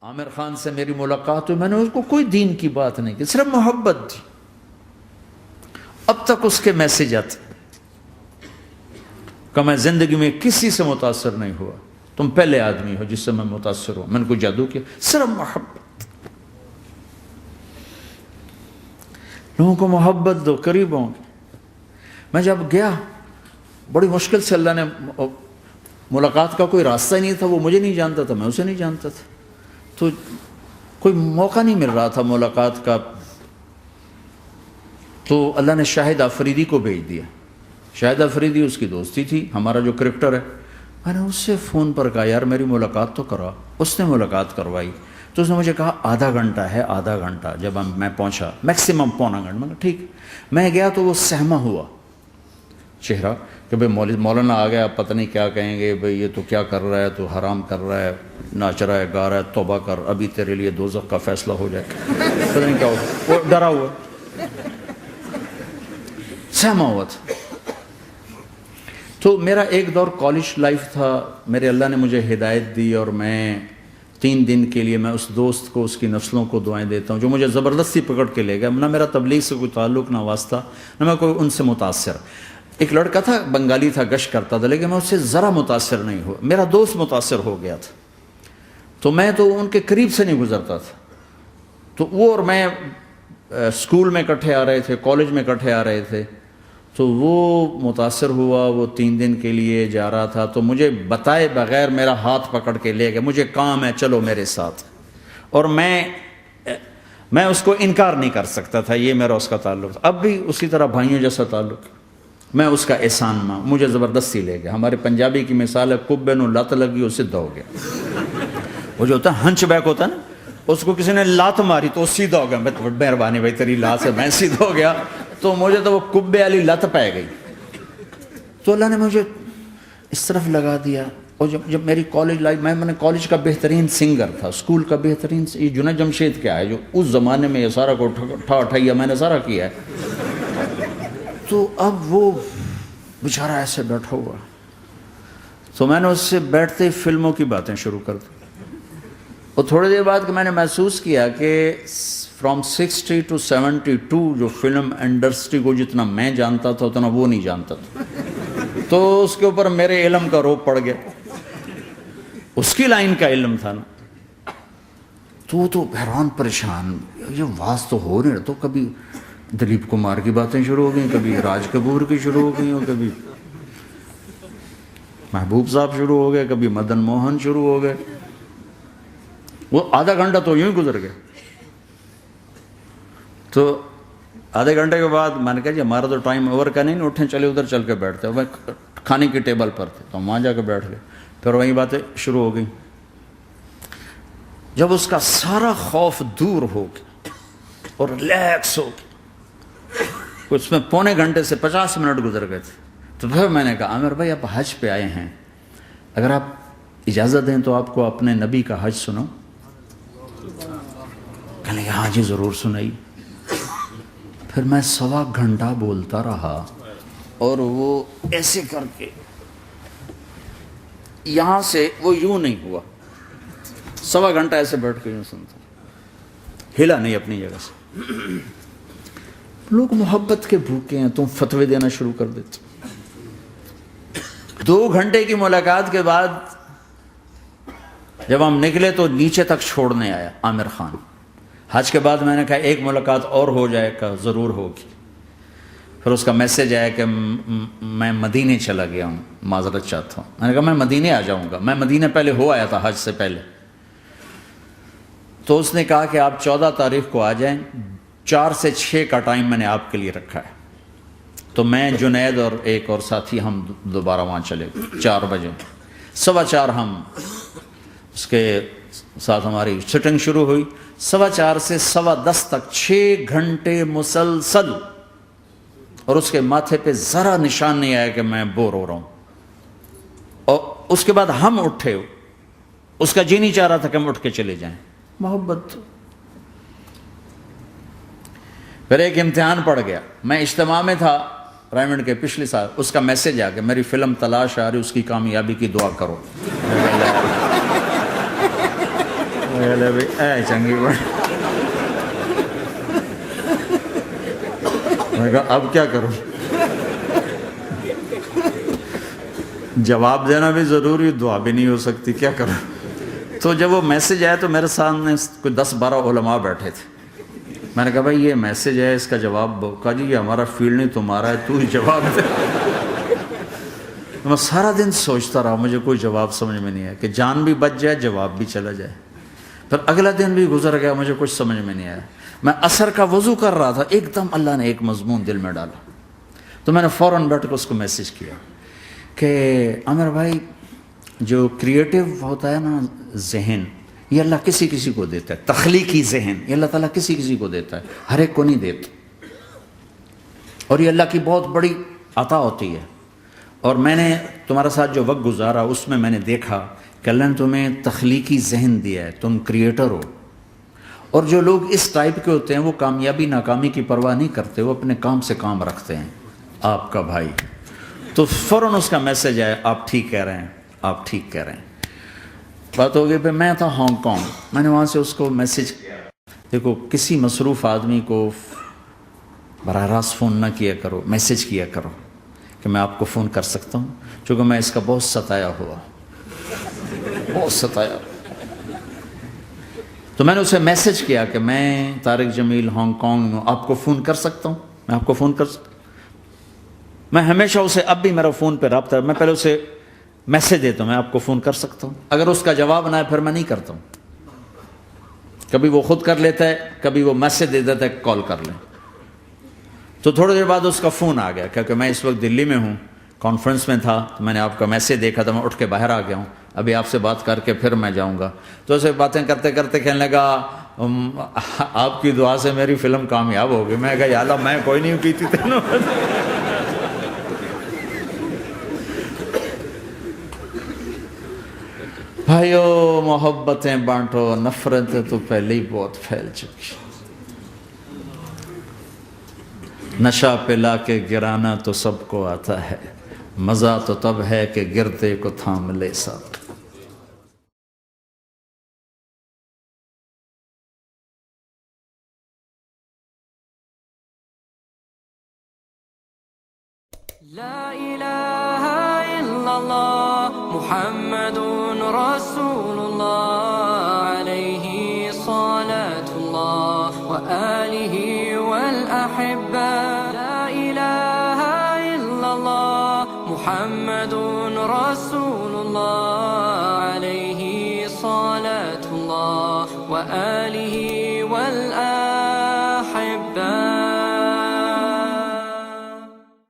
عامر خان سے میری ملاقات ہوئی، میں نے اس کو کوئی دین کی بات نہیں کی، صرف محبت تھی۔ اب تک اس کے میسج آتے کہ میں زندگی میں کسی سے متاثر نہیں ہوا، تم پہلے آدمی ہو جس سے میں متاثر ہوں، میں نے کوئی جادو کیا، صرف محبت۔ لوگوں کو محبت دو، قریب ہوں۔ میں جب گیا بڑی مشکل سے، اللہ نے ملاقات کا کوئی راستہ ہی نہیں تھا، وہ مجھے نہیں جانتا تھا، میں اسے نہیں جانتا تھا، تو کوئی موقع نہیں مل رہا تھا ملاقات کا۔ تو اللہ نے شاہد آفریدی کو بھیج دیا۔ شاہد آفریدی اس کی دوستی تھی، ہمارا جو کرکٹر ہے۔ میں نے اس سے فون پر کہا یار میری ملاقات تو کرا، اس نے ملاقات کروائی۔ تو اس نے مجھے کہا آدھا گھنٹہ ہے، آدھا گھنٹہ۔ جب میں پہنچا میکسیمم پونا گھنٹہ، میں کہا ٹھیک۔ میں گیا تو وہ سہما ہوا چہرہ کہ بھئی مولانا آ گیا، پتہ نہیں کیا کہیں گے، بھئی یہ تو کیا کر رہا ہے، تو حرام کر رہا ہے، ناچ رہا ہے، گا رہا ہے، توبہ کر، ابھی تیرے لیے دوزخ کا فیصلہ ہو جائے، پتہ نہیں کیا ہو۔ وہ ڈرا ہوا سہما ہوا تھا۔ تو میرا ایک دور کالج لائف تھا، میرے اللہ نے مجھے ہدایت دی، اور میں 3 دن کے لیے میں اس دوست کو، اس کی نسلوں کو دعائیں دیتا ہوں جو مجھے زبردستی پکڑ کے لے گیا۔ نہ میرا تبلیغ سے کوئی تعلق، نہ واسطہ، نہ میں کوئی ان سے متاثر۔ ایک لڑکا تھا، بنگالی تھا، گشت کرتا تھا، لیکن میں اس سے ذرا متاثر نہیں ہوا۔ میرا دوست متاثر ہو گیا تھا، تو میں تو ان کے قریب سے نہیں گزرتا تھا۔ تو وہ اور میں اسکول میں اکٹھے آ رہے تھے، کالج میں اکٹھے آ رہے تھے۔ تو وہ متاثر ہوا، وہ 3 دن کے لیے جا رہا تھا، تو مجھے بتائے بغیر میرا ہاتھ پکڑ کے لے گیا، مجھے کام ہے چلو میرے ساتھ۔ اور میں اس کو انکار نہیں کر سکتا تھا، یہ میرا اس کا تعلق تھا۔ اب بھی اسی طرح بھائیوں جیسا تعلق، میں اس کا احسان ماں، مجھے زبردستی لے گیا۔ ہمارے پنجابی کی مثال ہے، کبے نو لت لگی وہ سیدھا ہو گیا۔ وہ جو ہوتا ہے ہنچ بیک ہوتا ہے نا، اس کو کسی نے لات ماری تو وہ سیدھا ہو گیا۔ مہربانی بھائی تیری لات سے میں سیدھا ہو گیا، تو مجھے تو وہ کبے والی لت پہ گئی۔ تو اللہ نے مجھے اس طرف لگا دیا۔ اور جب میری کالج لائف، میں نے کالج کا بہترین سنگر تھا، اسکول کا بہترین، یہ جنید جمشید کیا ہے جو اس زمانے میں یہ سارا کو ٹھا میں نے سارا کیا ہے۔ تو اب وہ بیچارہ ایسے بیٹھا ہوا، تو میں نے اس سے بیٹھتے فلموں کی باتیں شروع کر دی۔ اور تھوڑی دیر بعد کہ میں نے محسوس کیا کہ فرام 60 to 72 جو فلم انڈسٹری کو جتنا میں جانتا تھا اتنا وہ نہیں جانتا تھا۔ تو اس کے اوپر میرے علم کا روپ پڑ گیا، اس کی لائن کا علم تھا نا۔ تو وہ تو حیران پریشان، یہ واز تو ہو رہے، تو کبھی دلیپ کمار کی باتیں شروع ہو گئیں، کبھی راج کپور کی شروع ہو گئی، اور کبھی محبوب صاحب شروع ہو گئے، کبھی مدن موہن شروع ہو گئے۔ وہ آدھا گھنٹہ تو یوں ہی گزر گیا۔ تو آدھے گھنٹے کے بعد میں نے کہا جی ہمارا تو ٹائم اوور کا نہیں، اٹھیں چلے ادھر چل کے بیٹھتے۔ میں کھانے کی ٹیبل پر تھے تو ہم وہاں جا کے بیٹھ گئے، پھر وہیں باتیں شروع ہو گئیں۔ جب اس کا سارا خوف دور ہو گیا اور ریلیکس ہو گیا، اس میں پونے گھنٹے سے 50 منٹ گزر گئے تھے، تو پھر میں نے کہا عامر بھائی آپ حج پہ آئے ہیں، اگر آپ اجازت دیں تو آپ کو اپنے نبی کا حج سنو۔ کہنے لگے ہاں جی ضرور سنائی۔ پھر میں 1.25 گھنٹہ بولتا رہا، اور وہ ایسے کر کے یہاں سے وہ یوں نہیں ہوا، 1.25 گھنٹہ ایسے بیٹھ کے یوں سنتا، ہلا نہیں اپنی جگہ سے۔ لوگ محبت کے بھوکے ہیں، تم فتوے دینا شروع کر دیتے۔ 2 گھنٹے کی ملاقات کے بعد جب ہم نکلے تو نیچے تک چھوڑنے آیا عامر خان۔ حج کے بعد میں نے کہا ایک ملاقات اور ہو جائے گا، ضرور ہوگی۔ پھر اس کا میسج آیا کہ میں مدینے چلا گیا ہوں، معذرت چاہتا ہوں۔ میں نے کہا میں مدینے آ جاؤں گا، میں مدینے پہلے ہو آیا تھا حج سے پہلے۔ تو اس نے کہا کہ آپ 14 تاریخ کو آ جائیں، 4 سے 6 کا ٹائم میں نے آپ کے لیے رکھا ہے۔ تو میں جنید اور ایک اور ساتھی ہم دوبارہ وہاں چلے، 4 بجے 4:15 ہم اس کے ساتھ ہماری سٹنگ شروع ہوئی۔ 4:15 سے 10:15 تک 6 گھنٹے مسلسل، اور اس کے ماتھے پہ ذرا نشان نہیں آیا کہ میں بور ہو رہا ہوں۔ اور اس کے بعد ہم اٹھے، اس کا جی نہیں چاہ رہا تھا کہ ہم اٹھ کے چلے جائیں، محبت۔ پھر ایک امتحان پڑ گیا، میں اجتماع میں تھا رائمنڈ کے پچھلے سال، اس کا میسج آ گیا میری فلم تلاش آ رہی، اس کی کامیابی کی دعا کرو۔ لے بھائی اے چنگی بڑی. میں کہا اب کیا کروں؟ جواب دینا بھی ضروری، دعا بھی نہیں ہو سکتی، کیا کروں؟ تو جب وہ میسج آیا تو میرے سامنے کوئی 10-12 علماء بیٹھے تھے. میں نے کہا بھائی یہ میسج ہے، اس کا جواب دو. کہا جی یہ ہمارا فیلڈ نہیں تمہارا ہے، تو ہی جواب دے. میں سارا دن سوچتا رہا، مجھے کوئی جواب سمجھ میں نہیں آیا کہ جان بھی بچ جائے، جواب بھی چلا جائے. پھر اگلا دن بھی گزر گیا، مجھے کچھ سمجھ میں نہیں آیا. میں عصر کا وضو کر رہا تھا، ایک دم اللہ نے ایک مضمون دل میں ڈالا. تو میں نے فوراً بیٹھ کے اس کو میسج کیا کہ عامر بھائی، جو کریٹو ہوتا ہے نا ذہن، یہ اللہ کسی کسی کو دیتا ہے. تخلیقی ذہن یہ اللہ تعالیٰ کسی کسی کو دیتا ہے، ہر ایک کو نہیں دیتا. اور یہ اللہ کی بہت بڑی عطا ہوتی ہے. اور میں نے تمہارے ساتھ جو وقت گزارا اس میں نے دیکھا کہ اللہ نے تمہیں تخلیقی ذہن دیا ہے، تم کریٹر ہو. اور جو لوگ اس ٹائپ کے ہوتے ہیں وہ کامیابی ناکامی کی پرواہ نہیں کرتے، وہ اپنے کام سے کام رکھتے ہیں. آپ کا بھائی تو فوراً اس کا میسج آیا، آپ ٹھیک کہہ رہے ہیں، آپ ٹھیک کہہ رہے ہیں. بات ہو گئی. پھر میں تھا ہانگ کانگ، میں نے وہاں سے اس کو میسج کیا. دیکھو کسی مصروف آدمی کو براہ راست فون نہ کیا کرو، میسج کیا کرو کہ میں آپ کو فون کر سکتا ہوں، چونکہ میں اس کا بہت ستایا ہوا، بہت ستایا. تو میں نے اسے میسج کیا کہ میں طارق جمیل ہانگ کانگ میں آپ کو فون کر سکتا ہوں، میں آپ کو فون کر سکتا ہوں. میں ہمیشہ اسے، اب بھی میرا فون پہ رابطہ ہے، میں پہلے اسے میسج دیتا ہوں میں آپ کو فون کر سکتا ہوں. اگر اس کا جواب نہ ہے پھر میں نہیں کرتا ہوں. کبھی وہ خود کر لیتا ہے، کبھی وہ میسج دے دیتا ہے کال کر لیں. تو تھوڑی دیر بعد اس کا فون آ گیا کیونکہ میں اس وقت دلی میں ہوں، کانفرنس میں تھا. تو میں نے آپ کا میسج دیکھا تھا، میں اٹھ کے باہر آ گیا ہوں، ابھی آپ سے بات کر کے پھر میں جاؤں گا. تو اسے باتیں کرتے کرتے کہنے لگا آپ کی دعا سے میری فلم کامیاب ہو گئی. میں کہا یا اللہ میں کوئی نہیں کی تھی تینوں. بھائیو محبتیں بانٹو، نفرتیں تو پہلے ہی بہت پھیل چکی. نشہ پلا کے گرانا تو سب کو آتا ہے، مزہ تو تب ہے کہ گرتے کو تھام لے ساتھ. لا إله إلا الله محمد رسول الله عليه صلاة الله وآله والأحبة. لا إله إلا الله محمد رسول الله عليه صلاة الله وآله